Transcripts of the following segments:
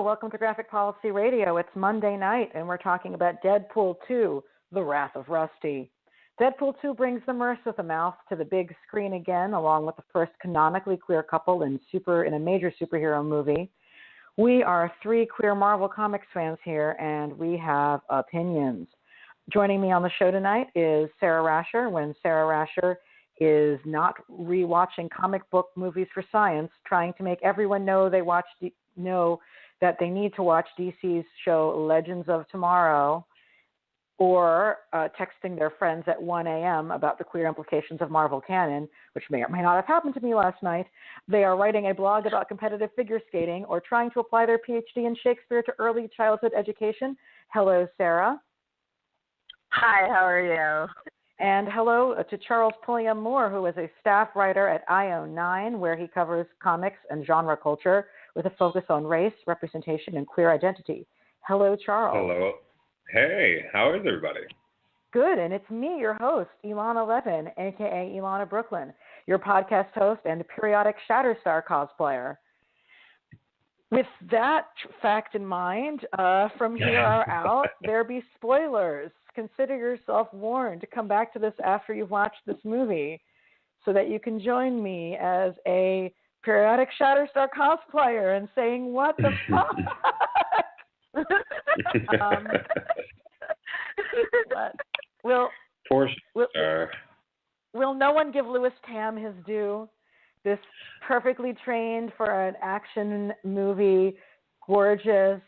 Welcome to Graphic Policy Radio. It's Monday night, and we're talking about Deadpool 2, The Wrath of Rusty. Deadpool 2 brings the merc with a mouth to the big screen again, along with the first canonically queer couple in a major superhero movie. We are three queer Marvel Comics fans here, and we have opinions. Joining me on the show tonight is Sarah Rasher, when Sarah Rasher is not rewatching comic book movies for science, trying to make everyone know that they need to watch DC's show Legends of Tomorrow, or texting their friends at 1 a.m. about the queer implications of Marvel canon, which may or may not have happened to me last night. They are writing a blog about competitive figure skating or trying to apply their PhD in Shakespeare to early childhood education. Hello, Sarah. Hi, how are you? And hello to Charles Pulliam Moore, who is a staff writer at IO9, where he covers comics and genre culture with a focus on race, representation, and queer identity. Hello, Charles. Hello. Hey, how is everybody? Good, and it's me, your host, Ilana Levin, a.k.a. Ilana Brooklyn, your podcast host and periodic Shatterstar cosplayer. With that fact in mind, from here on out, there be spoilers. Consider yourself warned to come back to this after you've watched this movie so that you can join me as a periodic Shatterstar cosplayer and saying, what the fuck? Will no one give Louis Tam his due? This perfectly trained for an action movie, gorgeous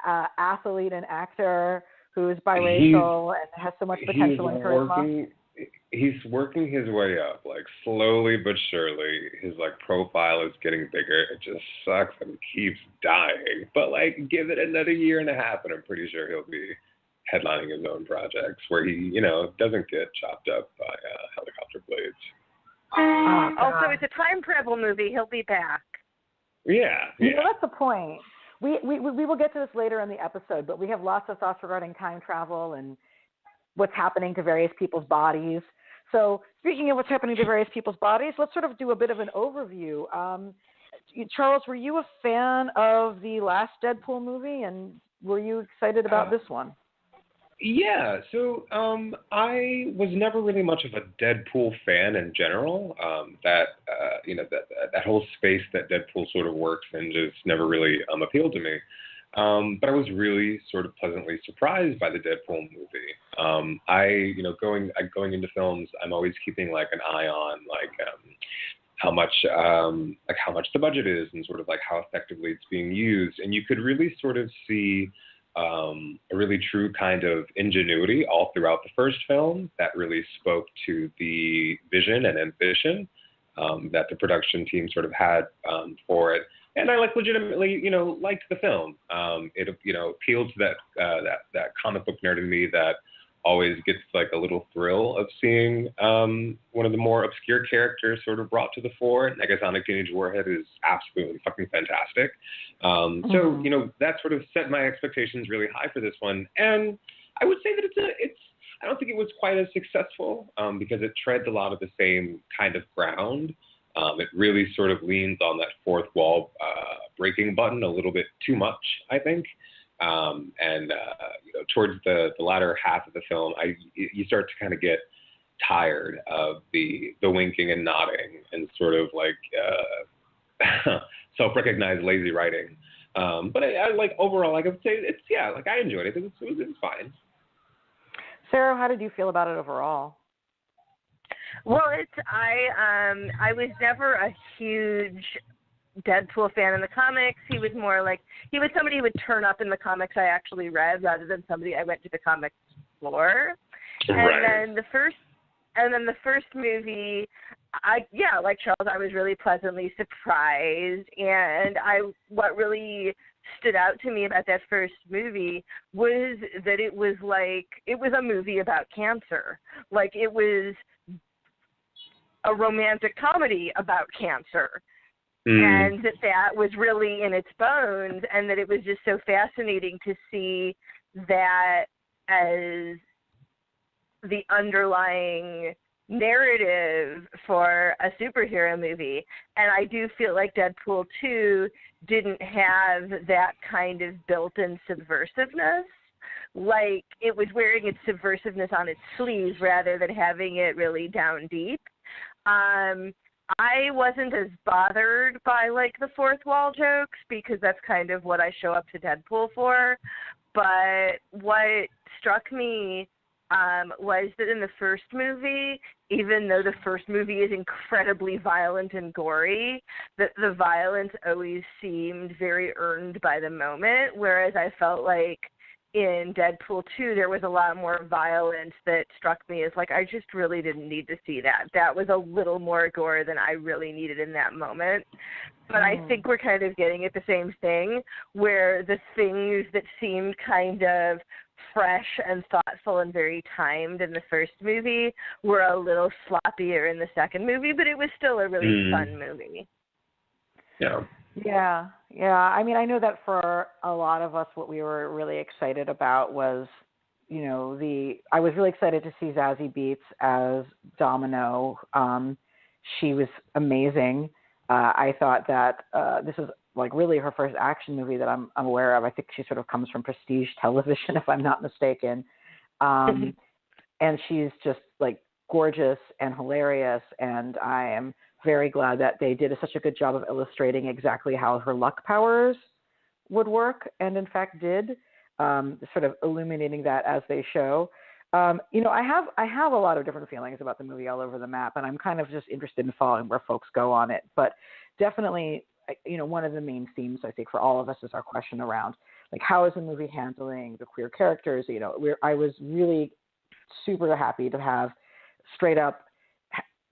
athlete and actor who is biracial and has so much potential and charisma. He's working his way up, like slowly but surely. His profile is getting bigger. It just sucks and keeps dying. But give it another year and a half, and I'm pretty sure he'll be headlining his own projects where he, doesn't get chopped up by helicopter blades. Also, it's a time travel movie. He'll be back. Yeah. That's the point. We will get to this later in the episode, but we have lots of thoughts regarding time travel and what's happening to various people's bodies. So speaking of what's happening to various people's bodies, let's sort of do a bit of an overview. Charles, were you a fan of the last Deadpool movie, and were you excited about this one? Yeah, so I was never really much of a Deadpool fan in general. That whole space that Deadpool sort of works in just never really appealed to me. But I was really sort of pleasantly surprised by the Deadpool movie. Going into films, I'm always keeping an eye on how much the budget is and sort of how effectively it's being used, and you could really sort of see a really true kind of ingenuity all throughout the first film that really spoke to the vision and ambition that the production team sort of had for it. And I legitimately, liked the film. It, appealed to that comic book nerd in me that always gets a little thrill of seeing one of the more obscure characters sort of brought to the fore. And Sonic Teenage Warhead is absolutely fucking fantastic. So, that sort of set my expectations really high for this one. And I would say that I don't think it was quite as successful because it treads a lot of the same kind of ground. It really sort of leans on that fourth wall breaking button a little bit too much, I think. Towards the latter half of the film, you start to kind of get tired of the winking and nodding and sort of self-recognized lazy writing. But I overall, I would say I enjoyed it. It was fine. Sarah, how did you feel about it overall? Well, I was never a huge Deadpool fan in the comics. He was more he was somebody who would turn up in the comics I actually read rather than somebody I went to the comics for. Right. And then the first movie, like Charles, I was really pleasantly surprised. And what really stood out to me about that first movie was that it was a movie about cancer. It was a romantic comedy about cancer. And that was really in its bones, and that it was just so fascinating to see that as the underlying narrative for a superhero movie. And I do feel like Deadpool 2 didn't have that kind of built-in subversiveness. Like, it was wearing its subversiveness on its sleeves rather than having it really down deep. I wasn't as bothered by, like, the fourth wall jokes because that's kind of what I show up to Deadpool for. But what struck me was that in the first movie, even though the first movie is incredibly violent and gory, that the violence always seemed very earned by the moment, whereas I felt like in Deadpool 2, there was a lot more violence that struck me as like, I just really didn't need to see that. That was a little more gore than I really needed in that moment. But I think we're kind of getting at the same thing, where the things that seemed kind of fresh and thoughtful and very timed in the first movie were a little sloppier in the second movie, but it was still a really fun movie. Yeah. Yeah. I mean, I know that for a lot of us, what we were really excited about was, you know, I was really excited to see Zazie Beetz as Domino. She was amazing. I thought that this is like really her first action movie that I'm aware of. I think she sort of comes from prestige television, if I'm not mistaken. And she's just like gorgeous and hilarious. And I am very glad that they did such a good job of illustrating exactly how her luck powers would work, and in fact did, sort of illuminating that as they show. You know, I have a lot of different feelings about the movie All Over the Map, and I'm kind of just interested in following where folks go on it. But definitely, you know, one of the main themes, I think, for all of us is our question around, like, how is the movie handling the queer characters? You know, I was really super happy to have straight up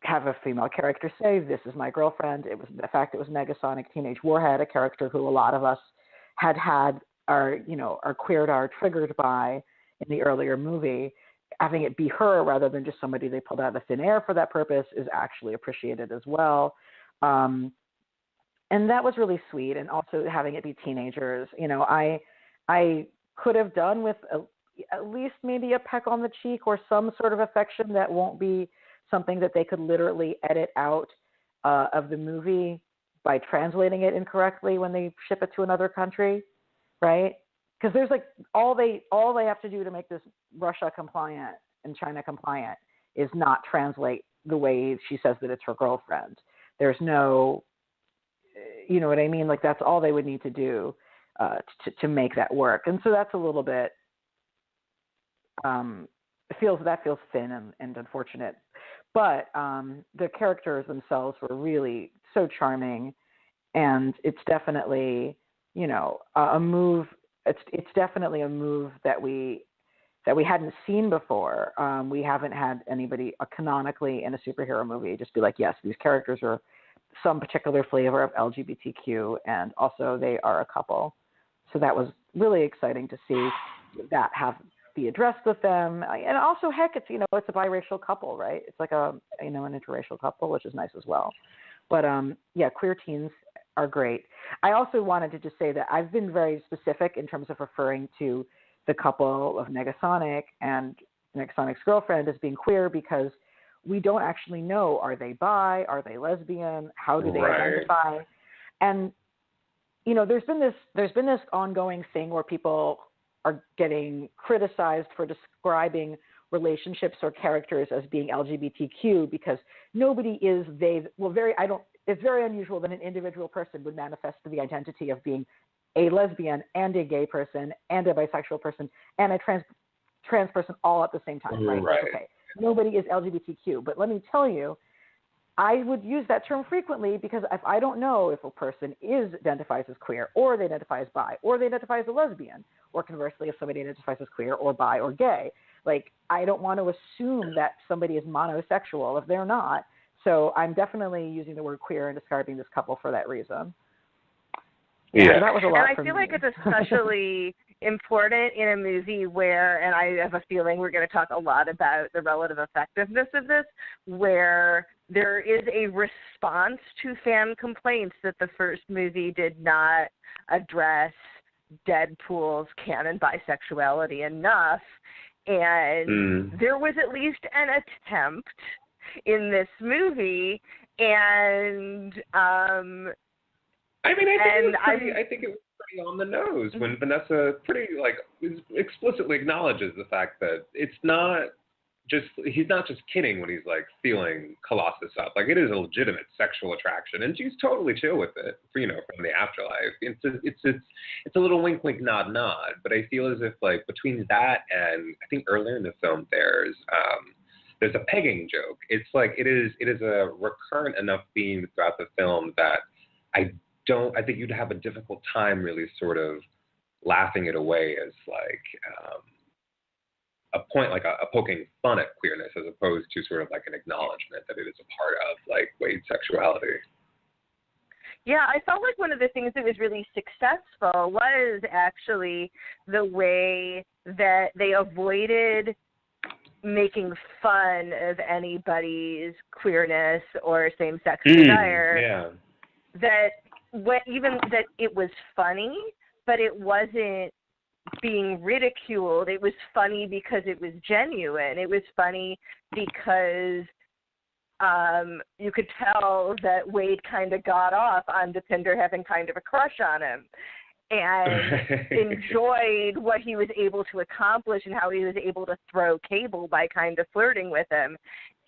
have a female character say, "This is my girlfriend." It was the fact it was Negasonic Teenage Warhead, a character who a lot of us are queered, are triggered by in the earlier movie. Having it be her rather than just somebody they pulled out of the thin air for that purpose is actually appreciated as well. And that was really sweet. And also having it be teenagers, you know, I could have done with at least maybe a peck on the cheek or some sort of affection that won't be something that they could literally edit out of the movie by translating it incorrectly when they ship it to another country, right? Because there's like all they have to do to make this Russia compliant and China compliant is not translate the way she says that it's her girlfriend. There's no, you know what I mean? Like that's all they would need to do to make that work. And so that's a little bit feels thin and unfortunate. But the characters themselves were really so charming, and it's definitely, you know, a move. It's definitely a move that we hadn't seen before. We haven't had anybody canonically in a superhero movie just be like, yes, these characters are some particular flavor of LGBTQ, and also they are a couple. So that was really exciting to see that be addressed with them. And also, heck, it's, you know, it's a biracial couple, right? It's like an interracial couple, which is nice as well. But yeah, queer teens are great. I also wanted to just say that I've been very specific in terms of referring to the couple of Negasonic and Negasonic's girlfriend as being queer because we don't actually know, are they bi, are they lesbian, how do they identify? And you know, there's been this ongoing thing where people are getting criticized for describing relationships or characters as being LGBTQ because nobody is it's very unusual that an individual person would manifest the identity of being a lesbian and a gay person and a bisexual person and a trans person all at the same time, right? Right. Okay. Nobody is LGBTQ, but let me tell you, I would use that term frequently because if I don't know if a person identifies as queer or they identify as bi or they identify as a lesbian, or conversely, if somebody identifies as queer or bi or gay, like I don't want to assume that somebody is monosexual if they're not. So I'm definitely using the word queer and describing this couple for that reason. Yeah, so that was a lot. And I feel like it's especially important in a movie where, and I have a feeling we're going to talk a lot about the relative effectiveness of this, where there is a response to fan complaints that the first movie did not address Deadpool's canon bisexuality enough. And there was at least an attempt in this movie, and I mean, I think it was pretty on the nose when Vanessa explicitly acknowledges the fact that he's not just kidding when he's like feeling Colossus up. Like, it is a legitimate sexual attraction, and she's totally chill with it. From the afterlife. It's a little wink, wink, nod, nod. But I feel as if like between that and I think earlier in the film there's a pegging joke. It's like it is a recurrent enough theme throughout the film that I think you'd have a difficult time really sort of laughing it away as like a point, like a poking fun at queerness, as opposed to sort of like an acknowledgement that it is a part of like Wade's sexuality. Yeah, I felt like one of the things that was really successful was actually the way that they avoided making fun of anybody's queerness or same-sex desire. Yeah. That it was funny, but it wasn't being ridiculed. It was funny because it was genuine. It was funny because you could tell that Wade kind of got off on Depinder having kind of a crush on him, and enjoyed what he was able to accomplish and how he was able to throw Cable by kind of flirting with him.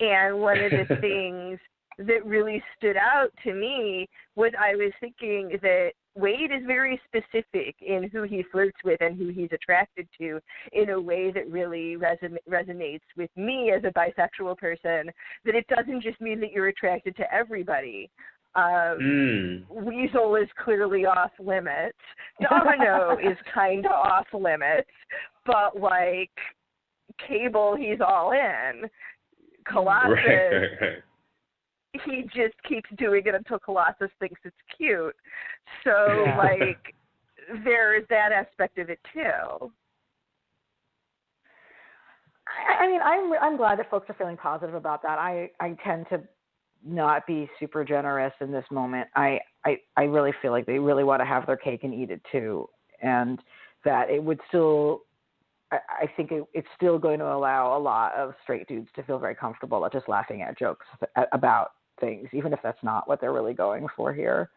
And one of the things that really stood out to me was I was thinking that Wade is very specific in who he flirts with and who he's attracted to in a way that really resonates with me as a bisexual person, that it doesn't just mean that you're attracted to everybody. Weasel is clearly off limits. Domino is kind of off limits, but like Cable, he's all in. Colossus, right. He just keeps doing it until Colossus thinks it's cute. So, like, there's that aspect of it, too. I mean, I'm glad that folks are feeling positive about that. I tend to not be super generous in this moment. I really feel like they really want to have their cake and eat it, too. And that it would still, I think it's still going to allow a lot of straight dudes to feel very comfortable at just laughing at jokes about things, even if that's not what they're really going for here.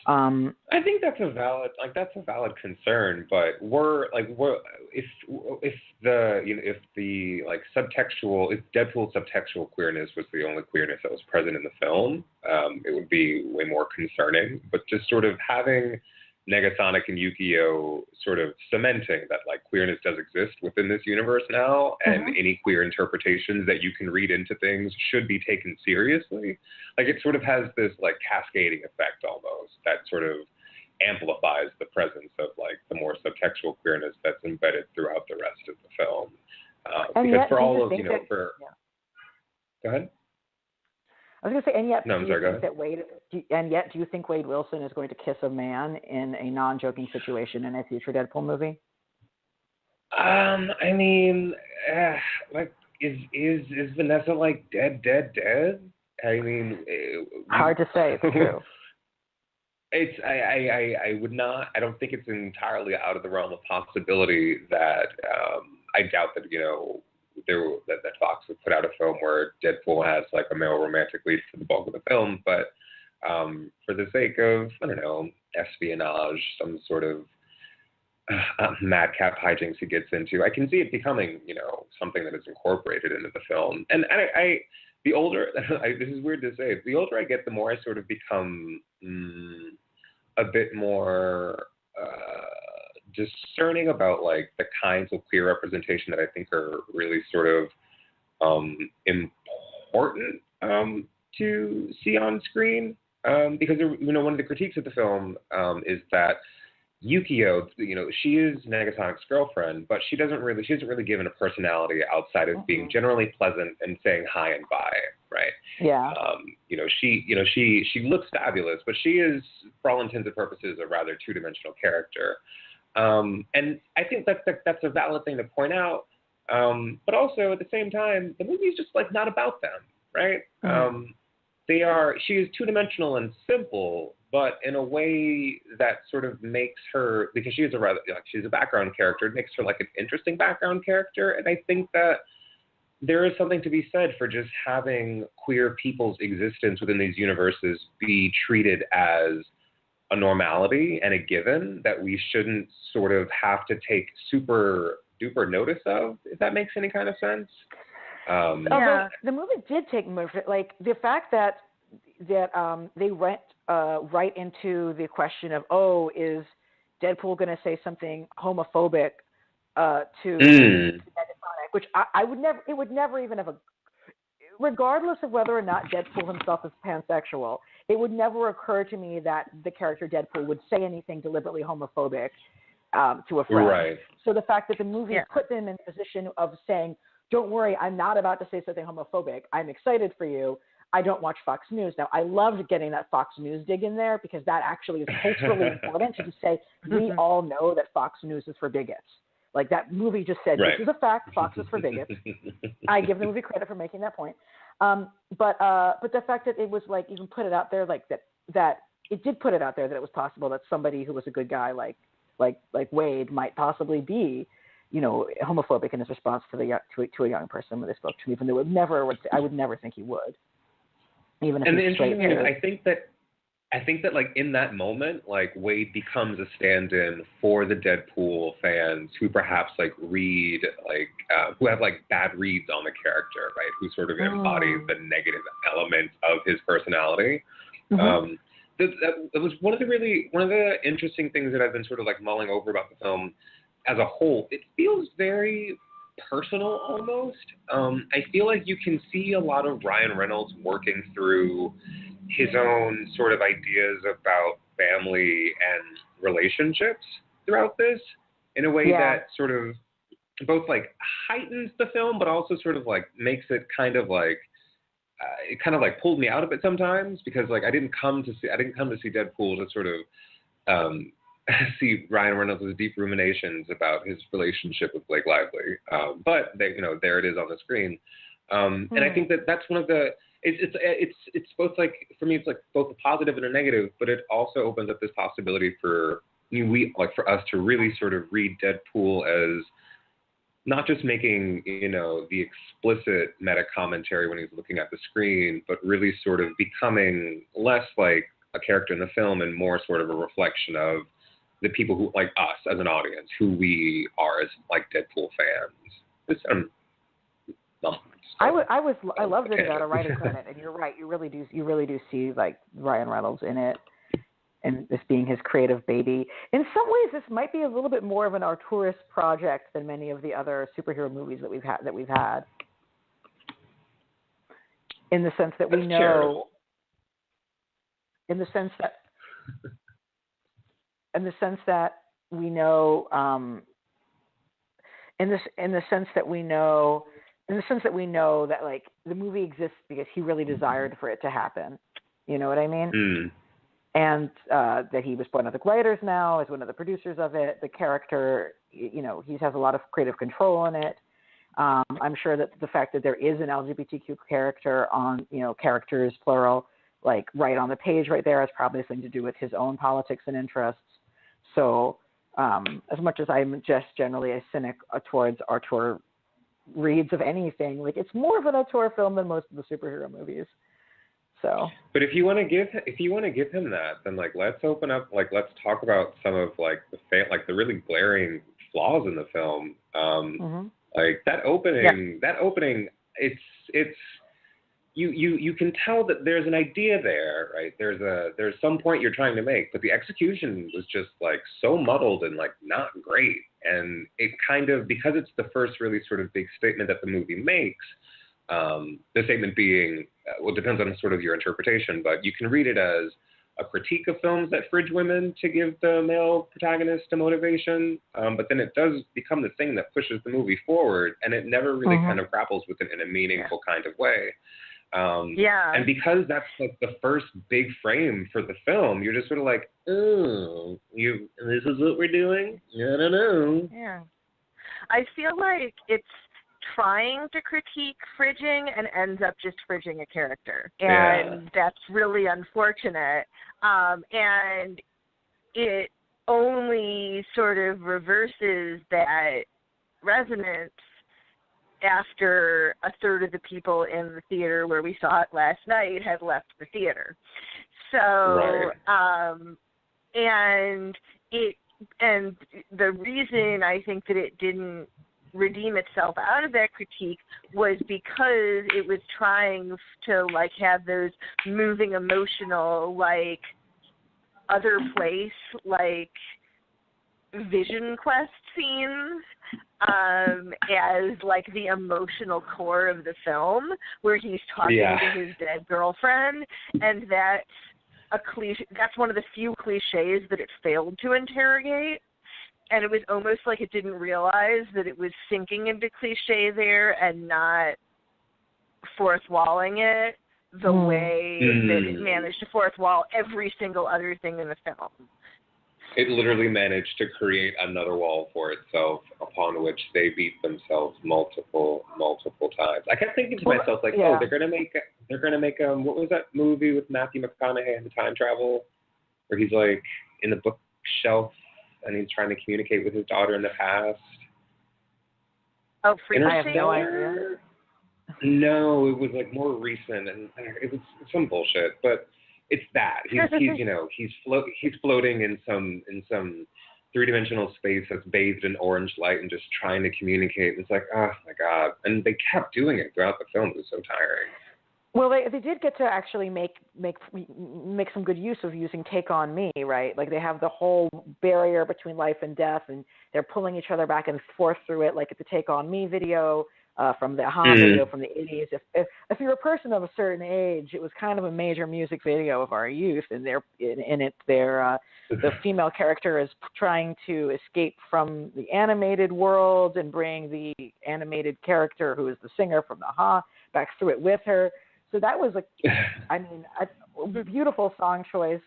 I think that's a valid concern, but if Deadpool's subtextual queerness was the only queerness that was present in the film, it would be way more concerning. But just sort of having Negasonic and Yukio sort of cementing that like queerness does exist within this universe now, and any queer interpretations that you can read into things should be taken seriously. Like, it sort of has this like cascading effect almost that sort of amplifies the presence of like the more subtextual queerness that's embedded throughout the rest of the film. Because for all of Go ahead. I was going to say, and yet, no, I'm sorry, go ahead. Do you think Wade Wilson is going to kiss a man in a non-joking situation in a future Deadpool movie? I mean, like, is Vanessa like dead? I mean, hard to say. It's true. I would not. I don't think it's entirely out of the realm of possibility that I doubt that that Fox would put out a film where Deadpool has like a male romantic lead for the bulk of the film, but for the sake of, I don't know, espionage, some sort of madcap hijinks he gets into, I can see it becoming, something that is incorporated into the film. And the older, this is weird to say, the older I get, the more I sort of become a bit more discerning about like the kinds of queer representation that I think are really sort of important to see on screen, because one of the critiques of the film is that Yukio, she is Negasonic's girlfriend, but she isn't really given a personality outside of being generally pleasant and saying hi and bye, right? Yeah. She looks fabulous, but she is, for all intents and purposes, a rather two-dimensional character. And I think that's a valid thing to point out. But also at the same time, the movie's just like not about them, right? She is two-dimensional and simple, but in a way that sort of makes her, because she is she's a background character, it makes her like an interesting background character. And I think that there is something to be said for just having queer people's existence within these universes be treated as a normality and a given that we shouldn't sort of have to take super duper notice of, if that makes any kind of sense. Although the movie did take more, like the fact that they went right into the question of, oh, is Deadpool going to say something homophobic to Megatonic, which I would never, it would never even have regardless of whether or not Deadpool himself is pansexual, it would never occur to me that the character Deadpool would say anything deliberately homophobic to a friend. Right. So the fact that the movie put them in a position of saying, don't worry, I'm not about to say something homophobic. I'm excited for you. I don't watch Fox News. Now, I loved getting that Fox News dig in there because that actually is culturally important to just say, we all know that Fox News is for bigots. Like that movie just said, this is a fact, Fox is for bigots. I give the movie credit for making that point. But the fact that it was like even put it out there like that it did put it out there that it was possible that somebody who was a good guy like Wade might possibly be, you know, homophobic in his response to a young person when they spoke to him, even though I would never think he would. Even if and the he's straight. interesting thing is, I think that like in that moment, like Wade becomes a stand-in for the Deadpool fans who perhaps like read like who have like bad reads on the character, right? Who sort of embodies the negative elements of his personality. That was one of the interesting things that I've been sort of like mulling over about the film as a whole. It feels very personal almost. I feel like you can see a lot of Ryan Reynolds working through his own sort of ideas about family and relationships throughout this in a way that sort of both like heightens the film, but also sort of like makes it kind of like it kind of like pulled me out of it sometimes because like I didn't come to see Deadpool to sort of see Ryan Reynolds' deep ruminations about his relationship with Blake Lively, but they, you know, there it is on the screen, and I think that that's one of the it's both like for me it's like both a positive and a negative, but it also opens up this possibility for for us to really sort of read Deadpool as not just making, you know, the explicit meta commentary when he's looking at the screen, but really sort of becoming less like a character in the film and more sort of a reflection of the people who, like us as an audience, who we are as like Deadpool fans. I loved it about a writing credit, and you're right. You really do see like Ryan Reynolds in it, and this being his creative baby. In some ways, this might be a little bit more of an arturist project than many of the other superhero movies that we've had. In the sense that we know, in the sense that we know that like the movie exists because he really desired for it to happen. You know what I mean? And that he was one of the writers now, is one of the producers of it. The character, you know, he has a lot of creative control in it. I'm sure that the fact that there is an LGBTQ character on, you know, characters plural, like right on the page right there, has probably something to do with his own politics and interests. So as much as I'm just generally a cynic towards auteur reads of anything, like it's more of an auteur film than most of the superhero movies. So, but if you want to give him that, then like let's open up, like let's talk about some of like the really glaring flaws in the film. Like that opening, it's you can tell that there's an idea there, right? There's some point you're trying to make, but the execution was just like so muddled and like not great. And it kind of, because it's the first really sort of big statement that the movie makes. The statement being, well, it depends on sort of your interpretation, but you can read it as a critique of films that fridge women to give the male protagonist a motivation, but then it does become the thing that pushes the movie forward, and it never really kind of grapples with it in a meaningful kind of way. And because that's like the first big frame for the film, you're just sort of like, oh, this is what we're doing? I don't know. Yeah. I feel like it's trying to critique fridging and ends up just fridging a character. And that's really unfortunate. And it only sort of reverses that resonance after a third of the people in the theater where we saw it last night had left the theater. So, and the reason I think that it didn't redeem itself out of that critique was because it was trying to like have those moving emotional like other place like Vision Quest scenes as like the emotional core of the film where he's talking to his dead girlfriend, and that's that's one of the few cliches that it failed to interrogate. And it was almost like it didn't realize that it was sinking into cliche there and not fourth walling it the way that it managed to fourth wall every single other thing in the film. It literally managed to create another wall for itself upon which they beat themselves multiple times. I kept thinking to myself, like, oh, they're gonna make what was that movie with Matthew McConaughey and the time travel, where he's like in the bookshelf and he's trying to communicate with his daughter in the past. Oh, I have no idea. No, it was like more recent, and it was some bullshit. But it's that he's floating in some three-dimensional space that's bathed in orange light and just trying to communicate. It's like, oh my god! And they kept doing it throughout the film. It was so tiring. Well, they did get to actually make some good use of using "Take on Me," right? Like they have the whole barrier between life and death, and they're pulling each other back and forth through it, like at the "Take on Me" video from the video from the 80s. If you're a person of a certain age, it was kind of a major music video of our youth, and the female character is trying to escape from the animated world and bring the animated character, who is the singer from the back through it with her. So that was a beautiful song choice,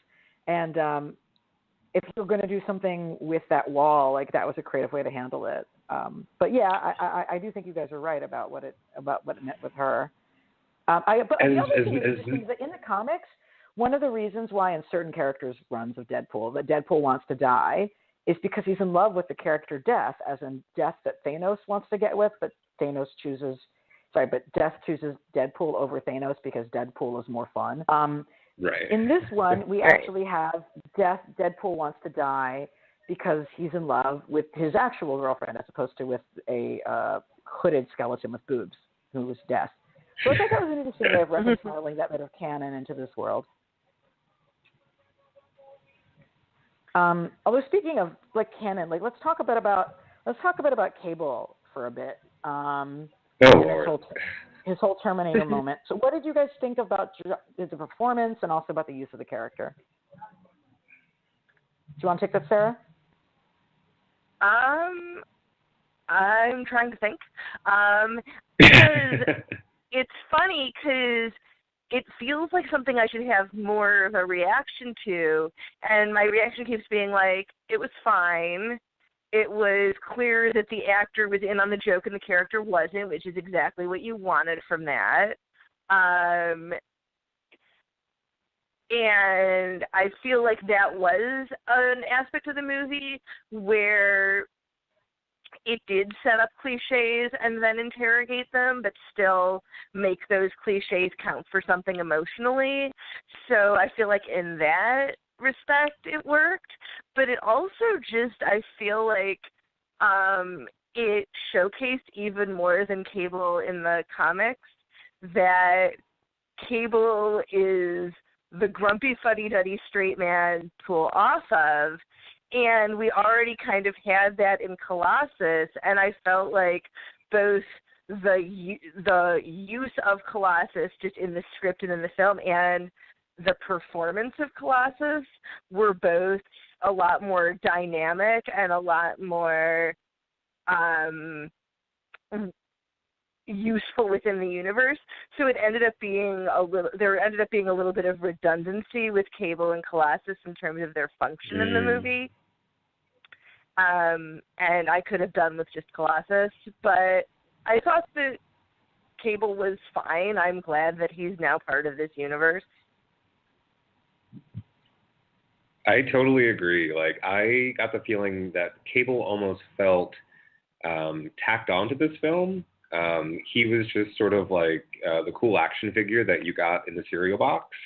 and if you're going to do something with that wall, like that was a creative way to handle it. But yeah, I do think you guys are right about what it meant with her. But the other thing is that in the comics, one of the reasons why in certain characters' runs of Deadpool that Deadpool wants to die is because he's in love with the character Death, as in Death that Thanos wants to get with, but Death chooses Deadpool over Thanos because Deadpool is more fun. Right. In this one, we actually have Deadpool wants to die because he's in love with his actual girlfriend as opposed to with a hooded skeleton with boobs who was Death. So I thought that was an interesting way of reconciling that bit of canon into this world. Although speaking of like canon, like let's talk a bit about Cable for a bit. His whole Terminator moment. So what did you guys think about the performance and also about the use of the character? Do you want to take that, Sarah? I'm trying to think. Because it's funny because it feels like something I should have more of a reaction to, and my reaction keeps being like, it was fine. It was clear that the actor was in on the joke and the character wasn't, which is exactly what you wanted from that. And I feel like that was an aspect of the movie where it did set up cliches and then interrogate them, but still make those cliches count for something emotionally. So I feel like in that respect it worked, but it also just, I feel like it showcased even more than Cable in the comics that Cable is the grumpy fuddy-duddy straight man to pull off of, and we already kind of had that in Colossus, and I felt like both the use of Colossus just in the script and in the film and the performance of Colossus were both a lot more dynamic and a lot more useful within the universe. So it ended up being a little bit of redundancy with Cable and Colossus in terms of their function in the movie. And I could have done with just Colossus, but I thought that Cable was fine. I'm glad that he's now part of this universe. I totally agree. Like, I got the feeling that Cable almost felt tacked onto this film He was just sort of like the cool action figure that you got in the cereal box.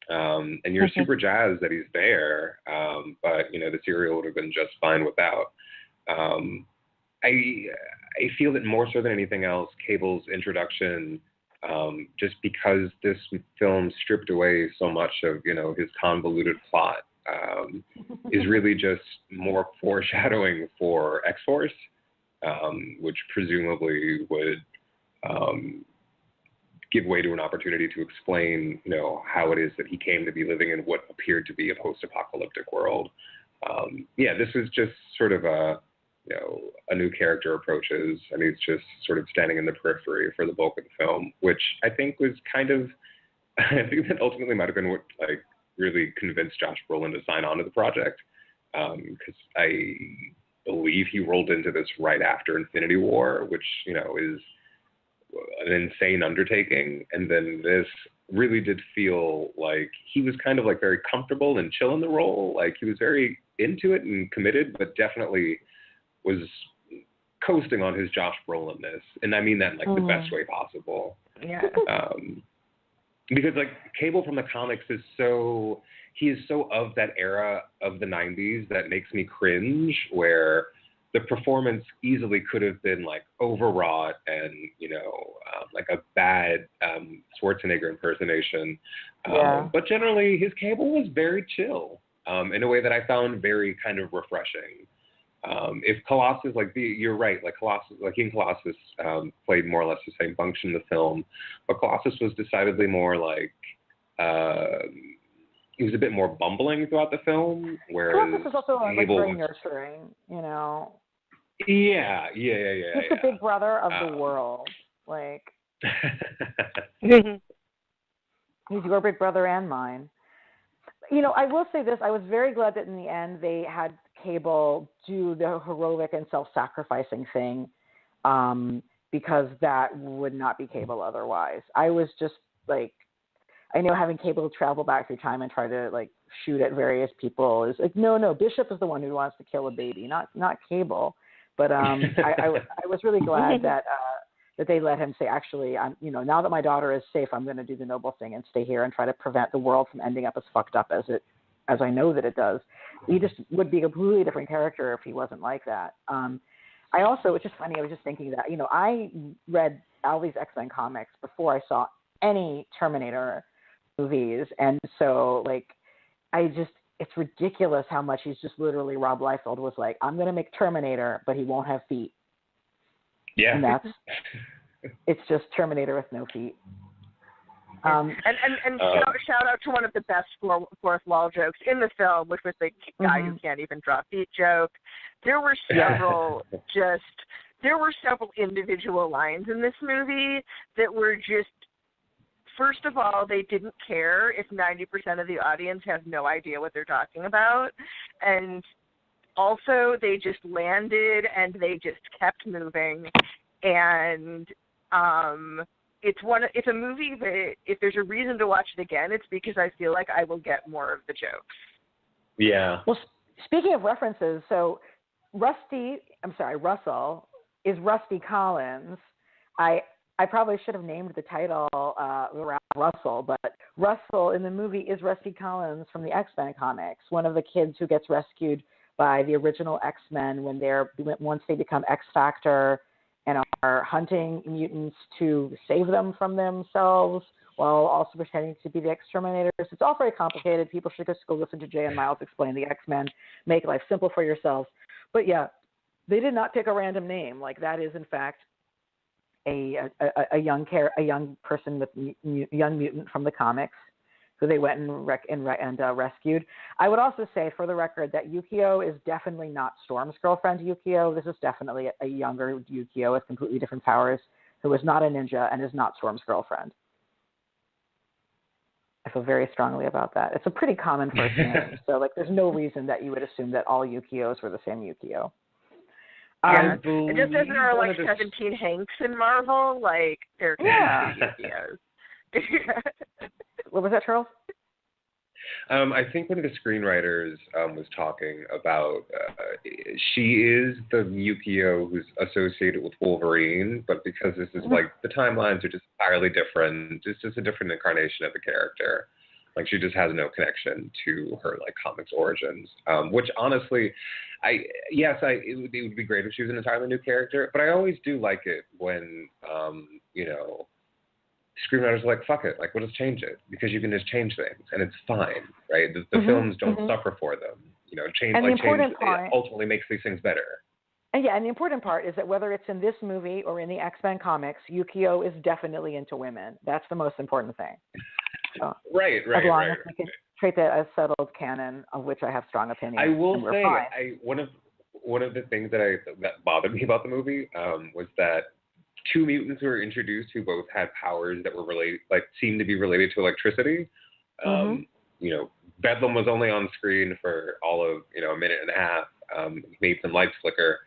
And you're super jazzed that he's there, but the cereal would have been just fine without. I feel that more so than anything else, Cable's introduction, just because this film stripped away so much of his convoluted plot, is really just more foreshadowing for X-Force, which presumably would give way to an opportunity to explain, how it is that he came to be living in what appeared to be a post-apocalyptic world. This was just sort of a new character approaches, and he's just sort of standing in the periphery for the bulk of the film, which I think was kind of, I think that ultimately might have been what really convinced Josh Brolin to sign on to the project, because I believe he rolled into this right after Infinity War, which is an insane undertaking, and then this really did feel like he was kind of very comfortable and chill in the role. He was very into it and committed, but definitely was coasting on his Josh Brolin-ness, and I mean that in the best way possible. Yeah. Because Cable from the comics is so of that era of the 90s that makes me cringe, where the performance easily could have been overwrought and a bad Schwarzenegger impersonation. But generally his Cable was very chill, in a way that I found very kind of refreshing. If Colossus, you're right, King Colossus played more or less the same function in the film, but Colossus was decidedly more he was a bit more bumbling throughout the film, whereas Colossus is also very nurturing, Yeah. He's the big brother of the world, he's your big brother and mine. I will say this, I was very glad that in the end they had Cable do the heroic and self-sacrificing thing, because that would not be Cable otherwise. I was just I know having Cable travel back through time and try to shoot at various people is no, Bishop is the one who wants to kill a baby, not Cable. But I was really glad that they let him say, actually, I'm now that my daughter is safe, I'm going to do the noble thing and stay here and try to prevent the world from ending up as fucked up as I know that it does. He just would be a completely different character if he wasn't like that. I also, it's just funny, I was just thinking that, I read all these X-Men comics before I saw any Terminator movies. And so, it's ridiculous how much he's just literally, Rob Liefeld was I'm going to make Terminator, but he won't have feet. Yeah. And it's just Terminator with no feet. And shout out to one of the best fourth wall jokes in the film, which was the guy who can't even draw feet joke. There were several there were several individual lines in this movie that were just, first of all, they didn't care if 90% of the audience has no idea what they're talking about, and also they just landed and they just kept moving, and it's a movie that if there's a reason to watch it again, it's because I feel like I will get more of the jokes. Yeah. Well, speaking of references, so Russell is Rusty Collins. I probably should have named the title around Russell, but Russell in the movie is Rusty Collins from the X-Men comics, one of the kids who gets rescued by the original X-Men once they become X-Factor and are hunting mutants to save them from themselves while also pretending to be the exterminators. It's all very complicated. People should just go listen to Jay and Miles explain the X-Men. Make life simple for yourselves. But yeah, they did not pick a random name. That is, in fact, a young person with young mutant from the comics who they went and rescued. I would also say, for the record, that Yukio is definitely not Storm's girlfriend Yukio. This is definitely a younger Yukio with completely different powers who is not a ninja and is not Storm's girlfriend. I feel very strongly about that. It's a pretty common first name, so there's no reason that you would assume that all Yukios were the same Yukio. It just as there are 17 Hanks in Marvel, there can be Yukios. What was that, Charles? I think one of the screenwriters was talking about she is the Yukio who's associated with Wolverine, but because this is like the timelines are just entirely different, it's just a different incarnation of the character. Like she just has no connection to her like comics origins, which honestly, it would be great if she was an entirely new character. But I always do like it when screenwriters are like, fuck it, like we'll just change it because you can just change things and it's fine, right? The films don't suffer for them, change ultimately makes these things better. And the important part is that whether it's in this movie or in the X-Men comics, Yukio is definitely into women. That's the most important thing. So, right. As long as we can treat that as settled canon, of which I have strong opinions. I will say, one of the things that bothered me about the movie was that two mutants who were introduced who both had powers that were related, like seemed to be related to electricity. Bedlam was only on screen for all of a minute and a half. Made some lights flicker.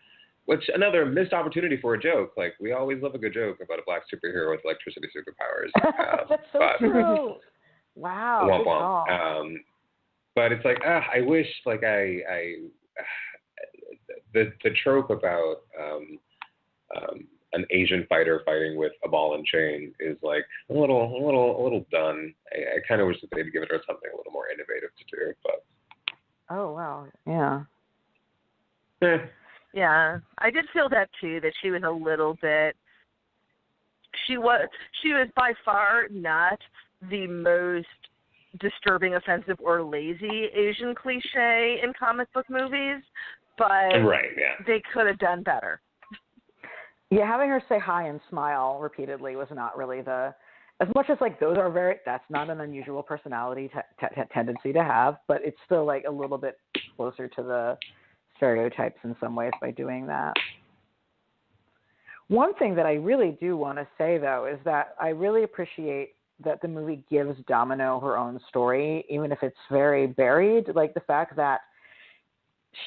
Which another missed opportunity for a joke. Like we always love a good joke about a black superhero with electricity superpowers. That's so true. Wow. Womp womp. But it's like I wish like the trope about an Asian fighter fighting with a ball and chain is like a little done. I kind of wish that they'd given her something a little more innovative to do. But oh wow, yeah. Yeah, I did feel that too. That she was a little bit. She was by far not the most disturbing, offensive, or lazy Asian cliche in comic book movies, but they could have done better. Yeah, having her say hi and smile repeatedly was not really as much as like those are that's not an unusual personality tendency to have, but it's still like a little bit closer to the stereotypes in some ways by doing that. One thing that I really do want to say, though, is that I really appreciate that the movie gives Domino her own story, even if it's very buried. Like the fact that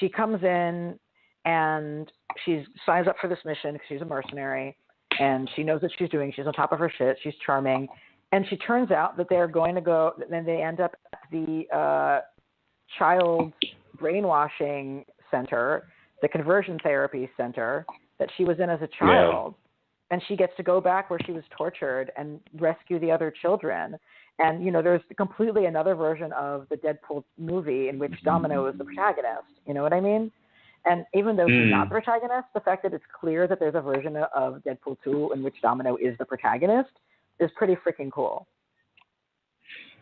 she comes in and she signs up for this mission because she's a mercenary and she knows what she's doing. She's on top of her shit. She's charming. And she turns out that they're going to go, then they end up at the child brainwashing center, the conversion therapy center that she was in as a child. Yeah. And she gets to go back where she was tortured and rescue the other children. And, there's completely another version of the Deadpool movie in which Domino is the protagonist. You know what I mean? And even though she's not the protagonist, the fact that it's clear that there's a version of Deadpool 2 in which Domino is the protagonist is pretty freaking cool.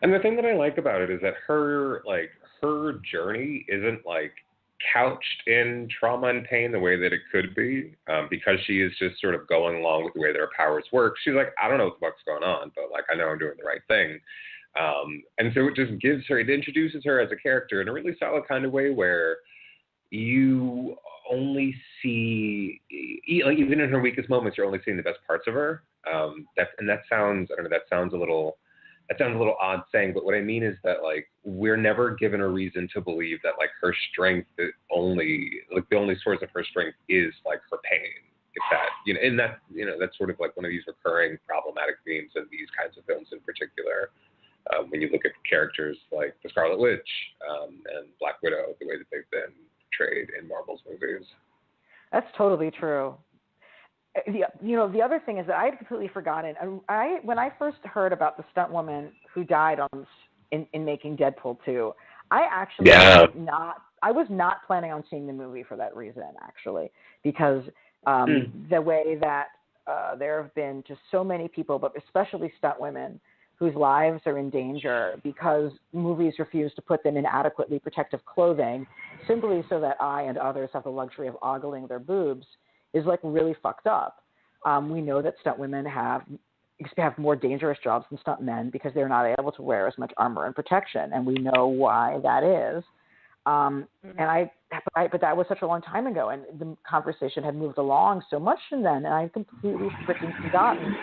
And the thing that I like about it is that her journey isn't like couched in trauma and pain the way that it could be, because she is just sort of going along with the way that her powers work. She's like, I don't know what the fuck's going on, but like I know I'm doing the right thing. And so it introduces her as a character in a really solid kind of way where you only see, like even in her weakest moments, you're only seeing the best parts of her. That sounds a little odd saying, but what I mean is that like we're never given a reason to believe that like her strength is the only source of her strength is like her pain. If that, that's sort of like one of these recurring problematic themes in these kinds of films in particular. When you look at characters like the Scarlet Witch and Black Widow, the way that they've been portrayed in Marvel's movies. That's totally true. The other thing is that I had completely forgotten. When I first heard about the stunt woman who died in making Deadpool 2, I actually was not planning on seeing the movie for that reason, actually, because the way that there have been just so many people, but especially stunt women, whose lives are in danger because movies refuse to put them in adequately protective clothing simply so that I and others have the luxury of ogling their boobs, is like really fucked up. We know that stunt women have more dangerous jobs than stunt men because they're not able to wear as much armor and protection, and we know why that is. But that was such a long time ago, and the conversation had moved along so much from then, and I completely freaking forgotten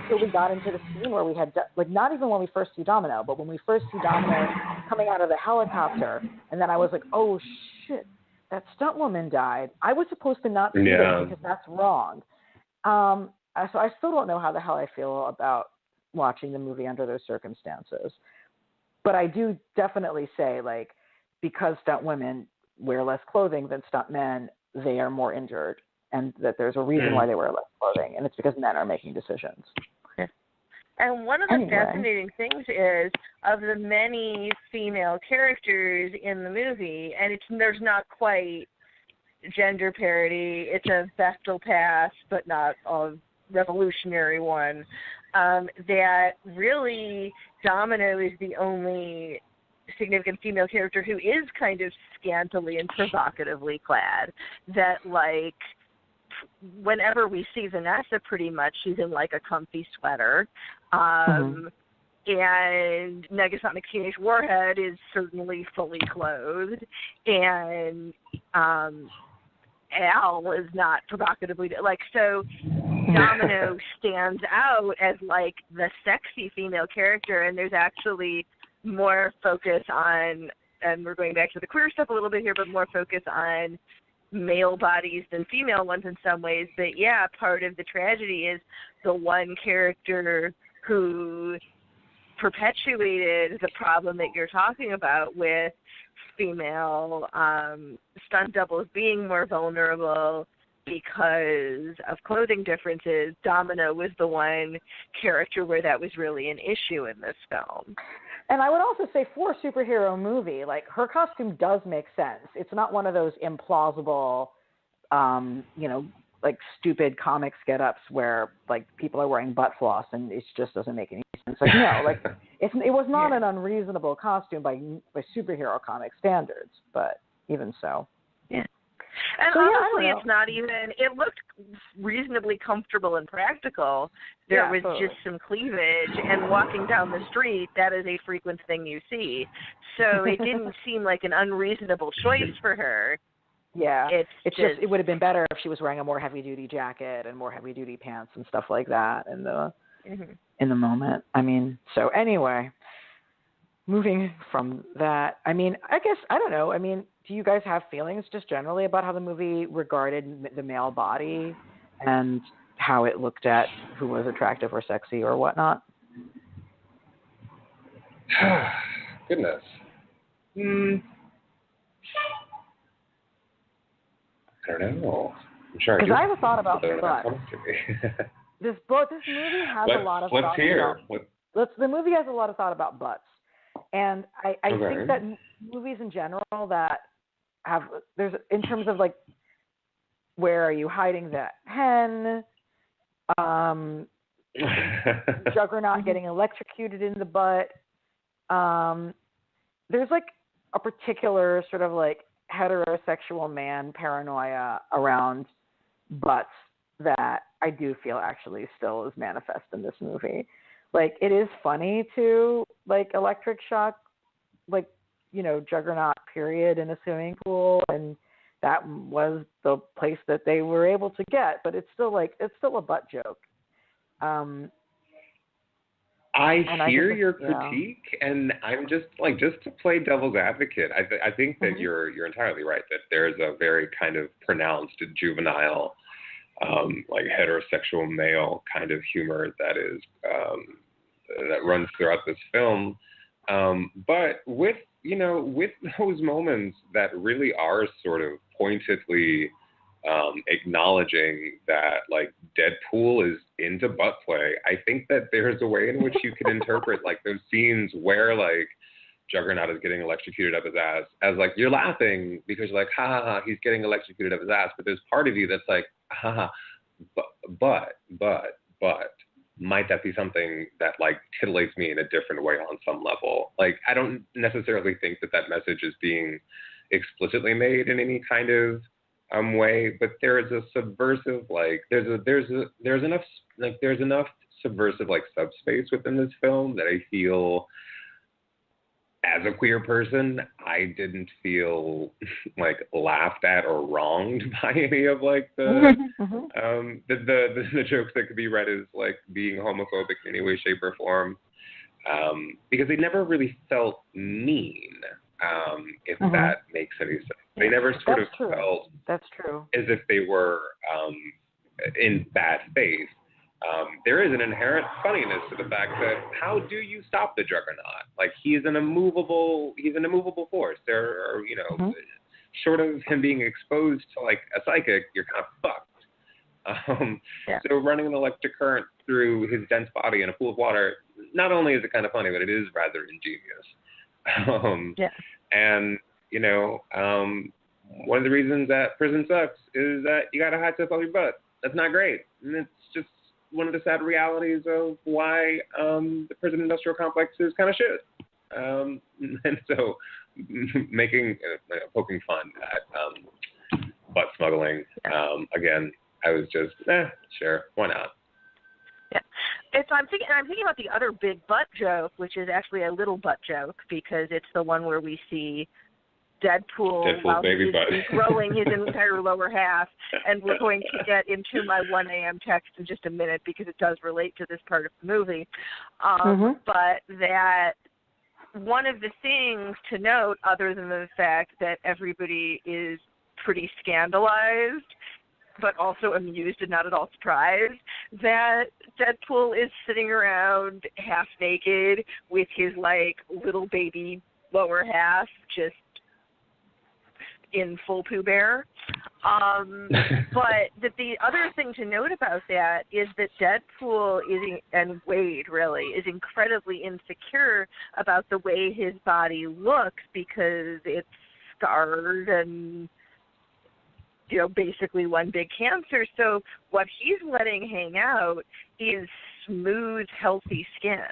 until we got into the scene where we had, like, not even when we first see Domino, but when we first see Domino coming out of the helicopter, and then I was like, oh shit, that stunt woman died. I was supposed to not see this because that's wrong. So I still don't know how the hell I feel about watching the movie under those circumstances. But I do definitely say, like, because stunt women wear less clothing than stunt men, they are more injured, and that there's a reason why they wear less clothing, and it's because men are making decisions. And one of the fascinating things is, of the many female characters in the movie, and there's not quite gender parity, it's a Bechtel pass, but not a revolutionary one, that really Domino is the only significant female character who is kind of scantily and provocatively clad, that, like, whenever we see Vanessa, pretty much she's in like a comfy sweater, and Negasonic Teenage Warhead is certainly fully clothed, and Al is not provocatively, like, so Domino stands out as like the sexy female character, and there's actually more focus on, and we're going back to the queer stuff a little bit here, but more focus on male bodies than female ones in some ways. But yeah, part of the tragedy is the one character who perpetuated the problem that you're talking about with female stunt doubles being more vulnerable because of clothing differences. Domino was the one character where that was really an issue in this film. And I would also say, for a superhero movie, like, her costume does make sense. It's not one of those implausible, like, stupid comics get-ups where, like, people are wearing butt floss and it just doesn't make any sense. Like, no, like, it was not an unreasonable costume by superhero comic standards, but even so. Yeah. And so, honestly, it's not even, it looked reasonably comfortable and practical. There was just some cleavage, and walking down the street, that is a frequent thing you see. So it didn't seem like an unreasonable choice for her. Yeah, it's just, it would have been better if she was wearing a more heavy-duty jacket and more heavy-duty pants and stuff like that in the moment. I mean, so anyway, moving from that, I mean, I guess, I don't know, I mean, do you guys have feelings just generally about how the movie regarded the male body and how it looked at who was attractive or sexy or whatnot? Goodness. I don't know. I'm sure because I have a thought about butts. This movie has a lot of thought the movie has a lot of thought about butts, and I think that movies in general that have, there's, in terms of like, where are you hiding that hen, Juggernaut getting electrocuted in the butt, there's like a particular sort of like heterosexual man paranoia around butts that I do feel actually still is manifest in this movie. Like, it is funny to, like, electric shock, like, you know, Juggernaut period in a swimming pool, and that was the place that they were able to get, but it's still a butt joke. I hear your critique, and I'm just to play devil's advocate. I think that you're entirely right that there's a very kind of pronounced juvenile, like heterosexual male kind of humor that is that runs throughout this film. But with those moments that really are sort of pointedly acknowledging that, like, Deadpool is into butt play, I think that there's a way in which you can interpret, like, those scenes where, like, Juggernaut is getting electrocuted up his ass as, like, you're laughing because you're like, ha ha ha, he's getting electrocuted up his ass, but there's part of you that's like, ha ha, but might that be something that, like, titillates me in a different way on some level? Like, I don't necessarily think that message is being explicitly made in any kind of way, but there is a subversive, like, there's enough subversive, like, subspace within this film that I feel, as a queer person, I didn't feel, like, laughed at or wronged by any of, like, the jokes that could be read as, like, being homophobic in any way, shape, or form, because they never really felt mean, if that makes any sense. They never sort of felt that's true as if they were in bad faith. there is an inherent funniness to the fact that how do you stop the Juggernaut? Like, he's an immovable force. There are, short of him being exposed to like a psychic, you're kind of fucked. So running an electric current through his dense body in a pool of water, not only is it kind of funny, but it is rather ingenious. And one of the reasons that prison sucks is that you got a hot tub up your butt. That's not great, and it's just one of the sad realities of why the prison industrial complex is kind of shit. And so poking fun at butt smuggling, again, I was just, sure, why not? Yeah. I'm thinking about the other big butt joke, which is actually a little butt joke, because it's the one where we see Deadpool while he's growing his entire lower half, and we're going to get into my 1 a.m. text in just a minute because it does relate to this part of the movie. But that one of the things to note, other than the fact that everybody is pretty scandalized, but also amused and not at all surprised, that Deadpool is sitting around half naked with his little baby lower half just in full Pooh Bear. But the other thing to note about that is that Deadpool and Wade really is incredibly insecure about the way his body looks because it's scarred and basically one big cancer. So what he's letting hang out is smooth, healthy skin.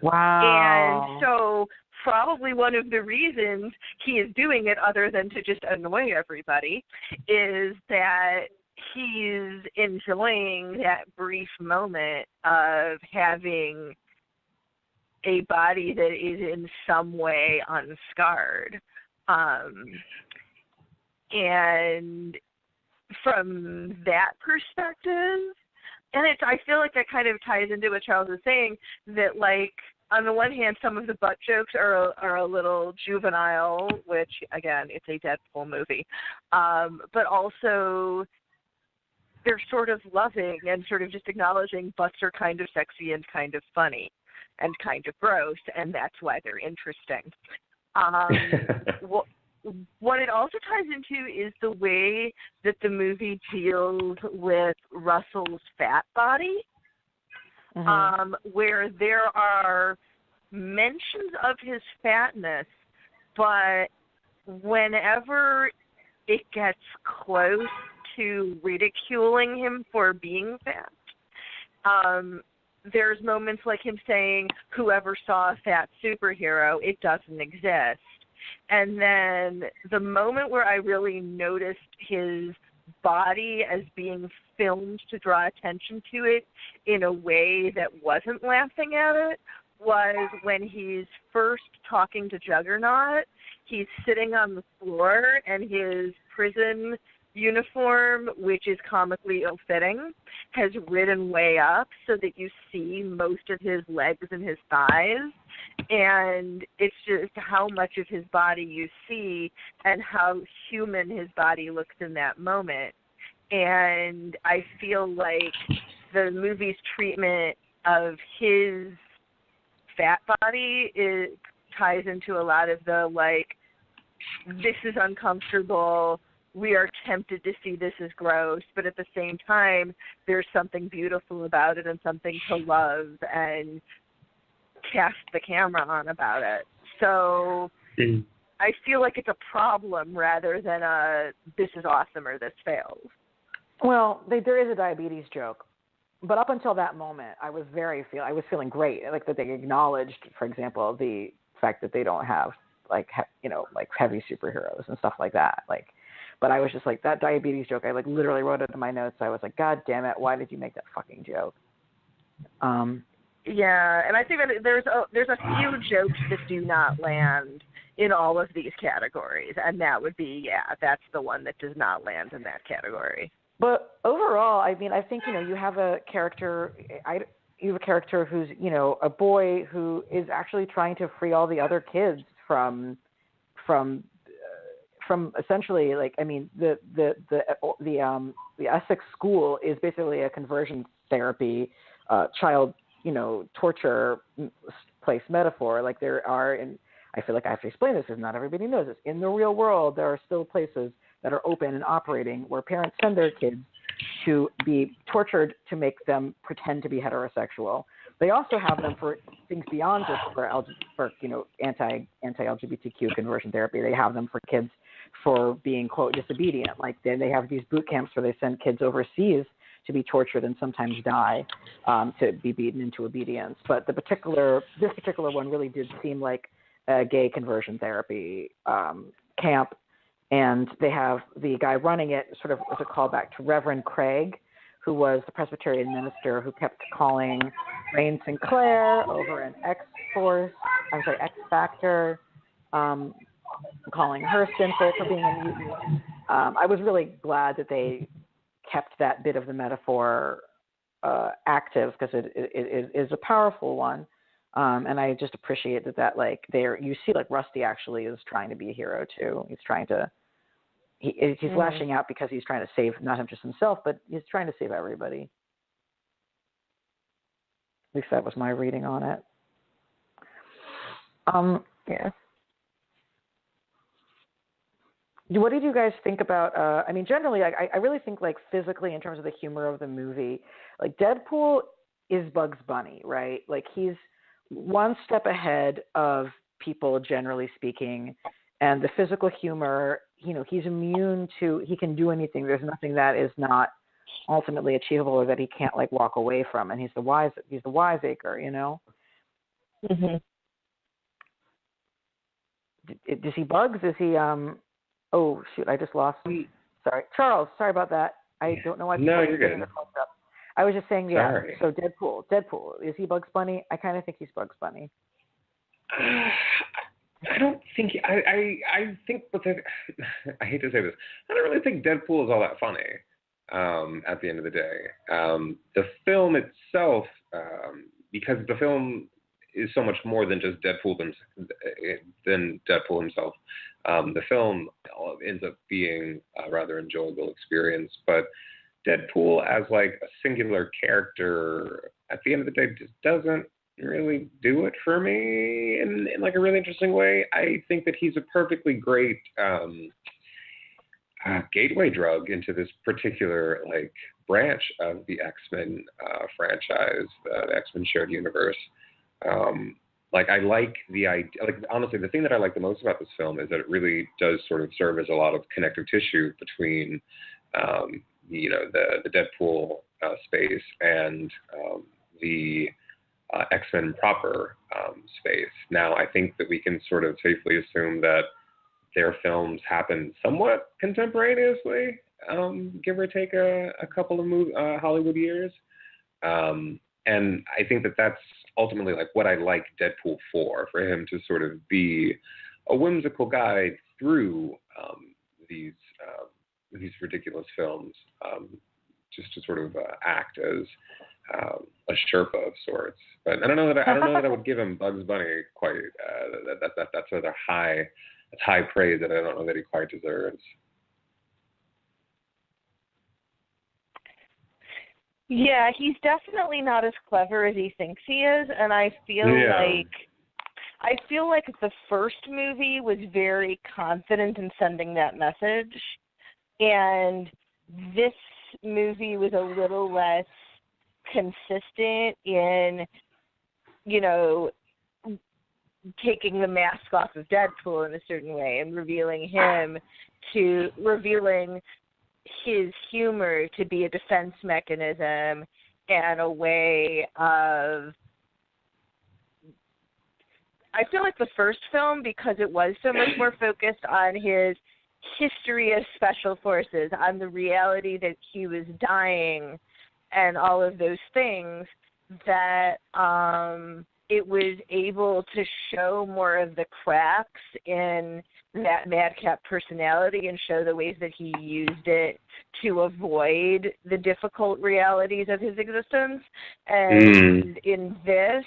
Wow. And so probably one of the reasons he is doing it, other than to just annoy everybody, is that he's enjoying that brief moment of having a body that is in some way unscarred. And from that perspective, and I feel like that kind of ties into what Charles was saying, that on the one hand, some of the butt jokes are a little juvenile, which, again, it's a Deadpool movie. But also, they're sort of loving and sort of just acknowledging butts are kind of sexy and kind of funny and kind of gross, and that's why they're interesting. What it also ties into is the way that the movie deals with Russell's fat body. Where there are mentions of his fatness, but whenever it gets close to ridiculing him for being fat, there's moments like him saying, "Whoever saw a fat superhero, it doesn't exist." And then the moment where I really noticed his body as being filmed to draw attention to it in a way that wasn't laughing at it was when he's first talking to Juggernaut. He's sitting on the floor, and his prison uniform, which is comically ill-fitting, has ridden way up so that you see most of his legs and his thighs. And it's just how much of his body you see and how human his body looks in that moment. And I feel like the movie's treatment of his fat body ties into a lot of the, this is uncomfortable, we are tempted to see this as gross, but at the same time, there's something beautiful about it and something to love and cast the camera on about it. So I feel like it's a problem rather than this is awesome or this fails. Well, there is a diabetes joke, but up until that moment, I was feeling great. Like that they acknowledged, for example, the fact that they don't have heavy superheroes and stuff like that. But I was just that diabetes joke. I literally wrote it in my notes. I was like, God damn it! Why did you make that fucking joke? Yeah, and I think that there's a few jokes that do not land in all of these categories, and that would be that's the one that does not land in that category. But overall, I mean, I think you have a character. You have a character who's a boy who is actually trying to free all the other kids from from essentially, like, I mean, the Essex school is basically a conversion therapy, child, torture place metaphor. Like, there are, and I feel like I have to explain this because not everybody knows this. In the real world, there are still places that are open and operating where parents send their kids to be tortured to make them pretend to be heterosexual. They also have them for things beyond just for anti-LGBTQ conversion therapy. They have them for kids for being, quote, disobedient. Like, they have these boot camps where they send kids overseas to be tortured and sometimes die, to be beaten into obedience. But this particular one really did seem like a gay conversion therapy camp. And they have the guy running it sort of as a callback to Reverend Craig, who was the Presbyterian minister who kept calling Rain Sinclair over in X Factor, calling her sinful for being a mutant. I was really glad that they kept that bit of the metaphor active, because it is a powerful one. And I just appreciate that like, you see, like, Rusty actually is trying to be a hero too. He's trying to, he's lashing out because he's trying to save not just himself, but he's trying to save everybody. At least that was my reading on it. Yeah. What did you guys think about, I mean, generally, I really think, like, physically, in terms of the humor of the movie, like, Deadpool is Bugs Bunny, right? Like, he's one step ahead of people, generally speaking, and the physical humor, he's immune to, he can do anything. There's nothing that is not ultimately achievable or that he can't, like, walk away from. And he's the wiseacre, Mm-hmm. Is he Bugs? Is he, oh, shoot, I just lost. Sorry. Charles, sorry about that. I don't know why. No, you're good. I was just saying, yeah. Sorry. So Deadpool, is he Bugs Bunny? I kind of think he's Bugs Bunny. I don't think, I think, but I hate to say this, I don't really think Deadpool is all that funny at the end of the day. The film itself, because the film is so much more than just Deadpool himself. The film ends up being a rather enjoyable experience, but Deadpool as, like, a singular character at the end of the day just doesn't really do it for me in like a really interesting way. I think that he's a perfectly great gateway drug into this particular, like, branch of the X-Men franchise, the X-Men shared universe. Like, I like the idea, like, honestly, the thing that I like the most about this film is that it really does sort of serve as a lot of connective tissue between, the Deadpool space and the X-Men proper space. Now, I think that we can sort of safely assume that their films happen somewhat contemporaneously, give or take a couple of Hollywood years. And I think that that's ultimately, like, what I like Deadpool for him to sort of be a whimsical guide through these ridiculous films, just to sort of act as a Sherpa of sorts. But I don't know that I would give him Bugs Bunny quite. That's rather high. That's high praise that I don't know that he quite deserves. Yeah, he's definitely not as clever as he thinks he is, and I feel like the first movie was very confident in sending that message, and this movie was a little less consistent in, taking the mask off of Deadpool in a certain way and revealing his humor to be a defense mechanism and a way of, I feel like the first film, because it was so much more focused on his history as special forces, on the reality that he was dying and all of those things, that it was able to show more of the cracks in that madcap personality and show the ways that he used it to avoid the difficult realities of his existence. And in this,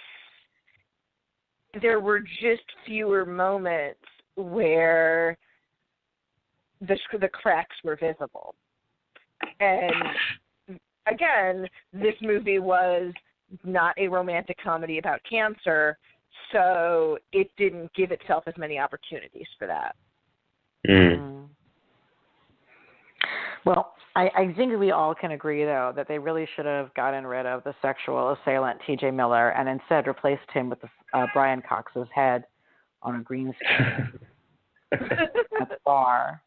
there were just fewer moments where the cracks were visible. And again, this movie was not a romantic comedy about cancer, so it didn't give itself as many opportunities for that. Mm. Well, I think we all can agree, though, that they really should have gotten rid of the sexual assailant, T.J. Miller, and instead replaced him with Brian Cox's head on a green screen at the bar,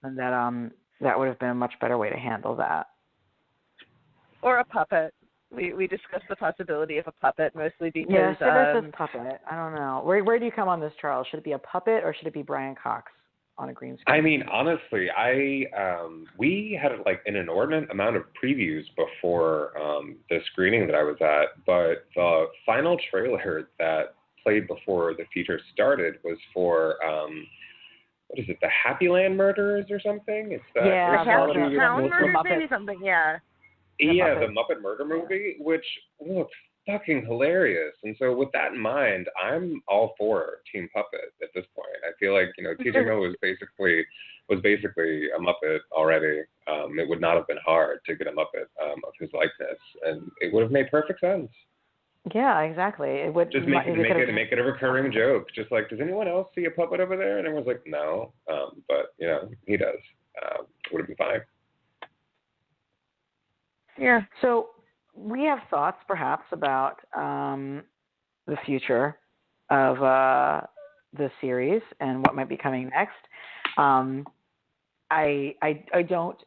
and that would have been a much better way to handle that. Or a puppet. We discussed the possibility of a puppet, mostly because... Yes, it is a puppet. I don't know. Where do you come on this, Charles? Should it be a puppet or should it be Brian Cox on a green screen? I mean, honestly, we had like an inordinate amount of previews before the screening that I was at, but the final trailer that played before the feature started was for what is it, the Happy Land Murderers or something? It's that the Happy Town Murders, maybe something, yeah. Yeah, the Muppet Murder movie, which looks fucking hilarious. And so with that in mind, I'm all for Team Puppet at this point. I feel like, T.J. Miller was basically a Muppet already. It would not have been hard to get a Muppet of his likeness, and it would have made perfect sense. Yeah, exactly. It would just make it a recurring joke. Just like, does anyone else see a puppet over there? And everyone's like, no, but he does. Would have been fine. Yeah. So we have thoughts, perhaps, about the future of the series and what might be coming next. I don't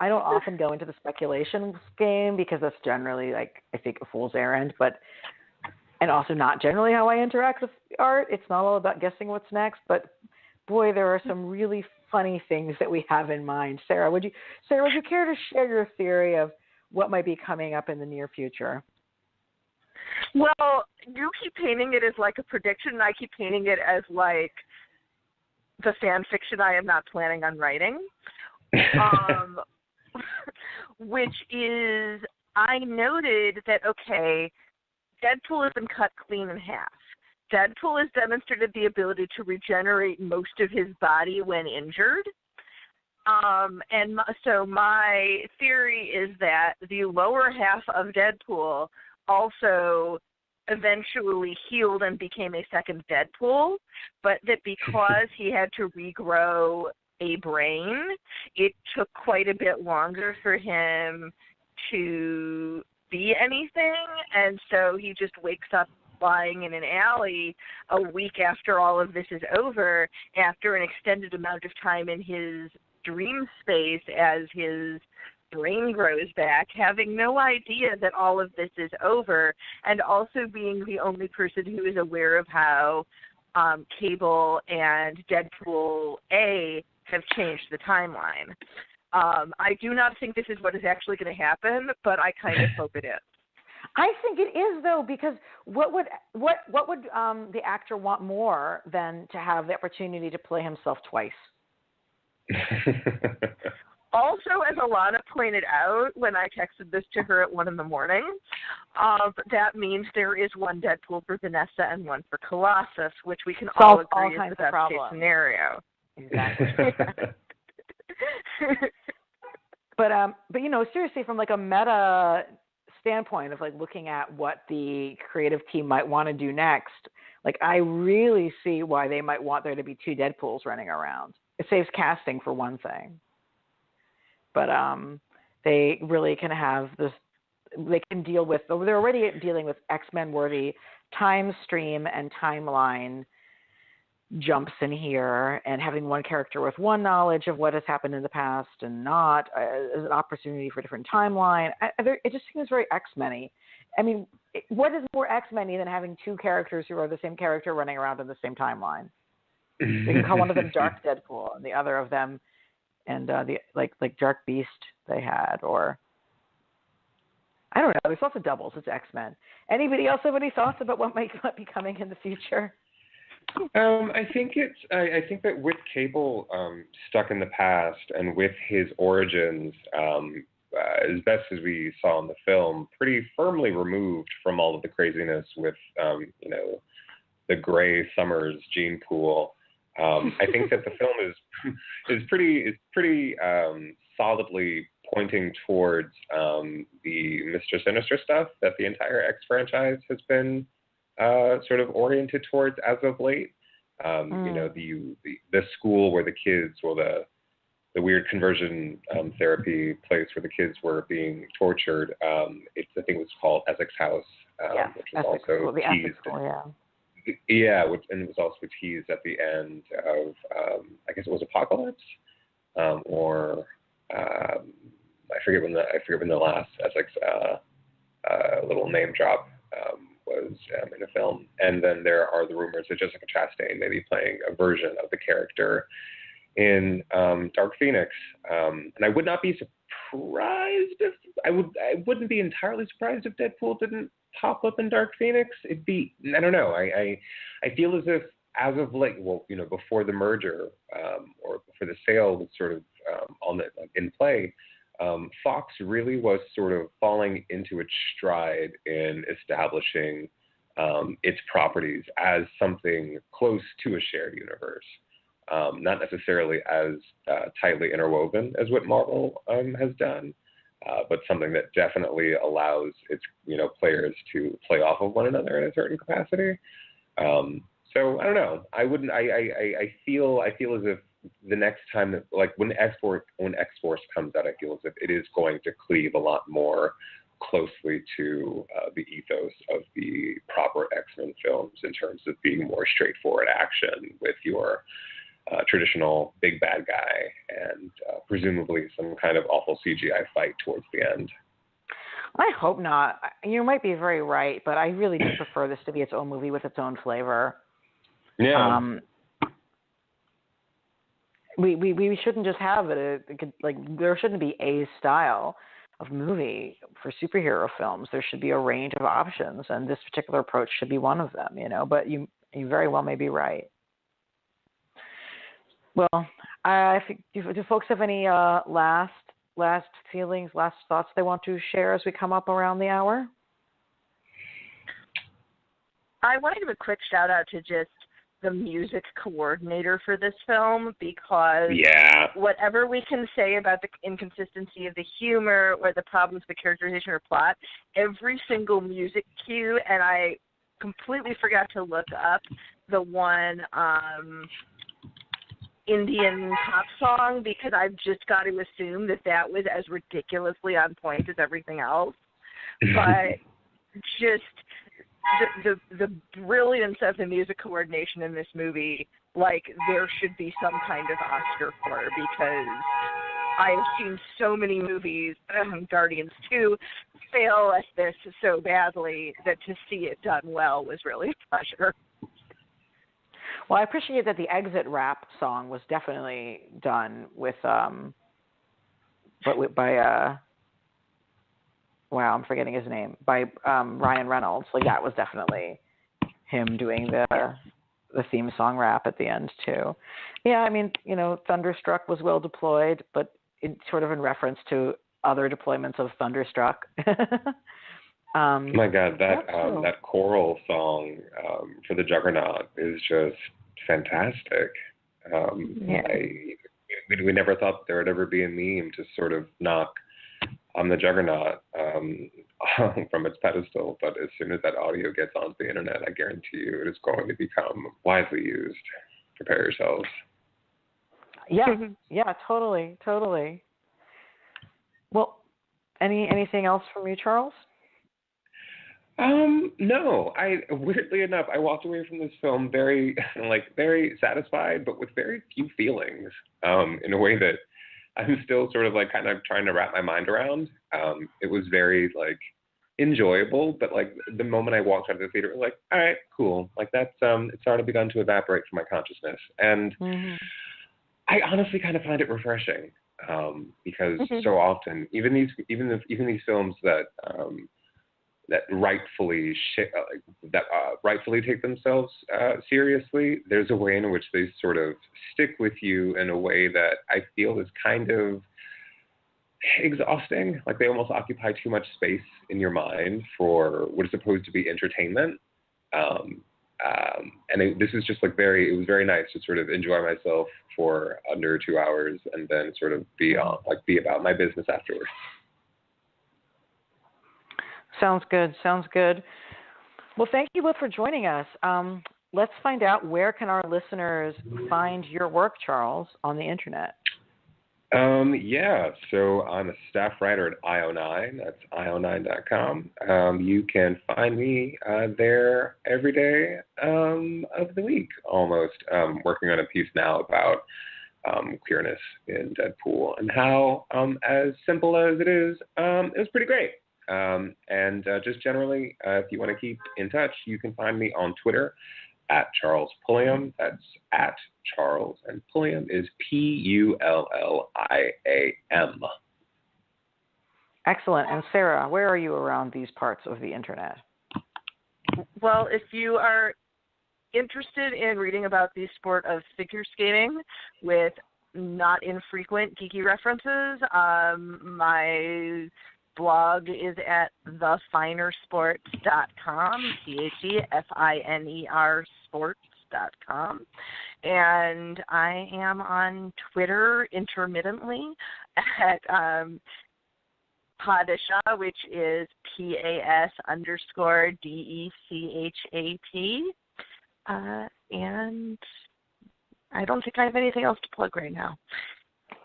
often go into the speculation game because that's generally, like, I think, a fool's errand, and also not generally how I interact with art. It's not all about guessing what's next, but boy, there are some really funny things that we have in mind. Sarah, would you care to share your theory of what might be coming up in the near future? Well, you keep painting it as like a prediction, and I keep painting it as like the fan fiction I am not planning on writing. Which is, I noted that, okay, Deadpool has been cut clean in half. Deadpool has demonstrated the ability to regenerate most of his body when injured. So my theory is that the lower half of Deadpool also eventually healed and became a second Deadpool, but that because he had to regrow a brain, it took quite a bit longer for him to be anything, and so he just wakes up lying in an alley a week after all of this is over, after an extended amount of time in his dream space as his brain grows back, having no idea that all of this is over, and also being the only person who is aware of how Cable and Deadpool A have changed the timeline. I do not think this is what is actually going to happen, but I kind of hope it is. I think it is, though, because what would the actor want more than to have the opportunity to play himself twice? Also, as Alana pointed out when I texted this to her at 1 a.m, that means there is one Deadpool for Vanessa and one for Colossus, which we can all agree is the best case scenario. Exactly. But seriously, from like a meta standpoint of like looking at what the creative team might want to do next, like I really see why they might want there to be 2 Deadpools running around. It saves casting for one thing. But they really can have this. They can deal with. They're already dealing with X-Men worthy time stream and timeline jumps in here, and having one character with one knowledge of what has happened in the past and not as an opportunity for a different timeline. It just seems very X-Men-y. I mean, what is more X-Men-y than having 2 characters who are the same character running around in the same timeline? You can call one of them Dark Deadpool, and the other of them. And the like Dark Beast they had, or I don't know. There's lots of doubles. It's X-Men. Anybody else have any thoughts about what might be coming in the future? I think that with Cable stuck in the past and with his origins, as best as we saw in the film, pretty firmly removed from all of the craziness with the Gray Summers gene pool. I think that the film is pretty solidly pointing towards the Mr. Sinister stuff that the entire X franchise has been sort of oriented towards as of late. You know, the school where the kids, well, the weird conversion therapy place where the kids were being tortured. I think it was called Essex House, which was also teased. Which it was also teased at the end of I guess it was Apocalypse, or I forget when the last Essex little name drop was in a film. And then there are the rumors that Jessica Chastain may be playing a version of the character in Dark Phoenix, and I would not be surprised if I wouldn't be entirely surprised if Deadpool didn't pop up in Dark Phoenix. It'd be, I don't know. I feel as if as of late, well, you know, before the merger or before the sale was sort of in play, Fox really was sort of falling into its stride in establishing its properties as something close to a shared universe. Not necessarily as tightly interwoven as what Marvel has done, but something that definitely allows its players to play off of one another in a certain capacity. So I don't know. I feel as if the next time that, like, when X-Force comes out, I feel as if it is going to cleave a lot more closely to the ethos of the proper X-Men films in terms of being more straightforward action with your traditional big bad guy and presumably some kind of awful CGI fight towards the end. I hope not. You might be very right, but I really do prefer this to be its own movie with its own flavor. Yeah. We shouldn't just have it. There shouldn't be a style of movie for superhero films. There should be a range of options, and this particular approach should be one of them. But you very well may be right. Well, do folks have any last feelings, last thoughts they want to share as we come up around the hour? I want to give a quick shout out to just the music coordinator for this film, because whatever we can say about the inconsistency of the humor or the problems with the characterization or plot, every single music cue, and I completely forgot to look up the one Indian pop song, because I've just got to assume that was as ridiculously on point as everything else. But just the brilliance of the music coordination in this movie, like, there should be some kind of Oscar for, because I have seen so many movies, Guardians 2, fail at this so badly that to see it done well was really a pleasure. Well, I appreciate that the exit rap song was definitely done with wow, I'm forgetting his name, by Ryan Reynolds. Like, that was definitely him doing the theme song rap at the end too. Yeah, I mean, Thunderstruck was well deployed, but sort of in reference to other deployments of Thunderstruck. My God, that choral song for the Juggernaut is just fantastic. We never thought there would ever be a meme to sort of knock on the Juggernaut from its pedestal, but as soon as that audio gets onto the internet, I guarantee you it is going to become widely used. Prepare yourselves. Yeah, totally. Well, anything else from you, Charles? No. Weirdly enough, I walked away from this film very satisfied, but with very few feelings. In a way that I'm still sort of kind of trying to wrap my mind around. It was very enjoyable, but the moment I walked out of the theater, it was all right, cool. That's it's already begun to evaporate from my consciousness, and I honestly kind of find it refreshing, because so often, even these films that rightfully take themselves seriously, there's a way in which they sort of stick with you in a way that I feel is kind of exhausting. They almost occupy too much space in your mind for what is supposed to be entertainment. This is just like it was very nice to sort of enjoy myself for under 2 hours and then sort of be about my business afterwards. Sounds good. Sounds good. Well, thank you both for joining us. Let's find out, where can our listeners find your work, Charles, on the internet? Yeah, so I'm a staff writer at IO9. That's io9.com. You can find me there every day of the week, almost. Working on a piece now about queerness in Deadpool and how, as simple as it is, it was pretty great. And just generally, if you want to keep in touch, you can find me on Twitter at Charles Pulliam. That's at Charles, and Pulliam is Pulliam. Excellent. And Sarah, where are you around these parts of the internet? Well, if you are interested in reading about the sport of figure skating with not infrequent geeky references, my blog is at thefinersports.com, THEFINER sports.com. And I am on Twitter intermittently at Padisha, which is PAS_DECHAT. And I don't think I have anything else to plug right now.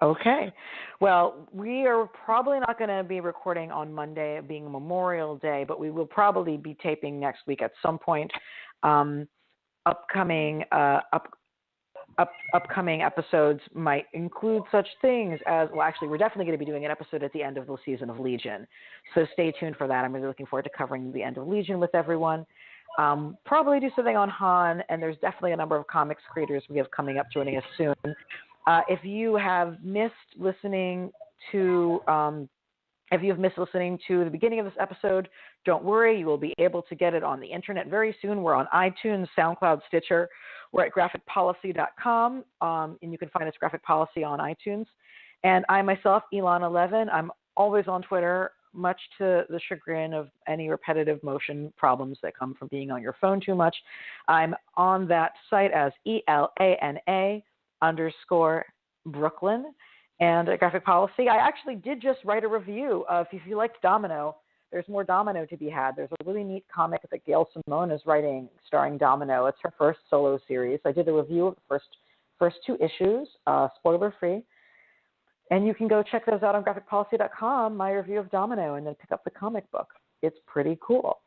Okay. Well, we are probably not going to be recording on Monday, being Memorial Day, but we will probably be taping next week at some point. Upcoming episodes might include such things as, well, actually, we're definitely going to be doing an episode at the end of the season of Legion. So stay tuned for that. I'm really looking forward to covering the end of Legion with everyone. Probably do something on Han, and there's definitely a number of comics creators we have coming up joining us soon. If you have missed listening to the beginning of this episode, don't worry. You will be able to get it on the internet very soon. We're on iTunes, SoundCloud, Stitcher. We're at graphicpolicy.com, and you can find us Graphic Policy on iTunes. And I myself, Elon11, I'm always on Twitter, much to the chagrin of any repetitive motion problems that come from being on your phone too much. I'm on that site as ELANA_Brooklyn. And at Graphic Policy, I actually did just write a review of, if you liked Domino, there's more Domino to be had. There's a really neat comic that Gail Simone is writing starring Domino. It's her first solo series. I did a review of the first 2 issues, spoiler-free. And you can go check those out on graphicpolicy.com, my review of Domino, and then pick up the comic book. It's pretty cool.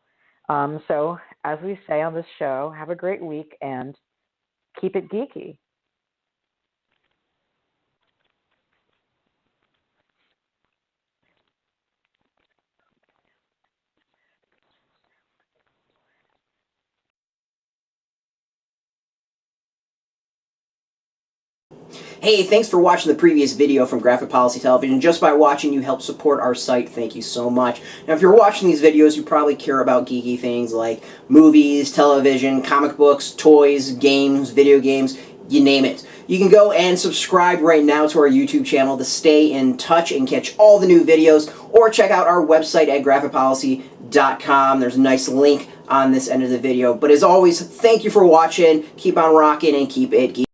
So, as we say on this show, have a great week and keep it geeky. Hey, thanks for watching the previous video from Graphic Policy Television. Just by watching, you help support our site. Thank you so much. Now, if you're watching these videos, you probably care about geeky things like movies, television, comic books, toys, games, video games, you name it. You can go and subscribe right now to our YouTube channel to stay in touch and catch all the new videos, or check out our website at graphicpolicy.com. There's a nice link on this end of the video. But as always, thank you for watching. Keep on rocking and keep it geeky.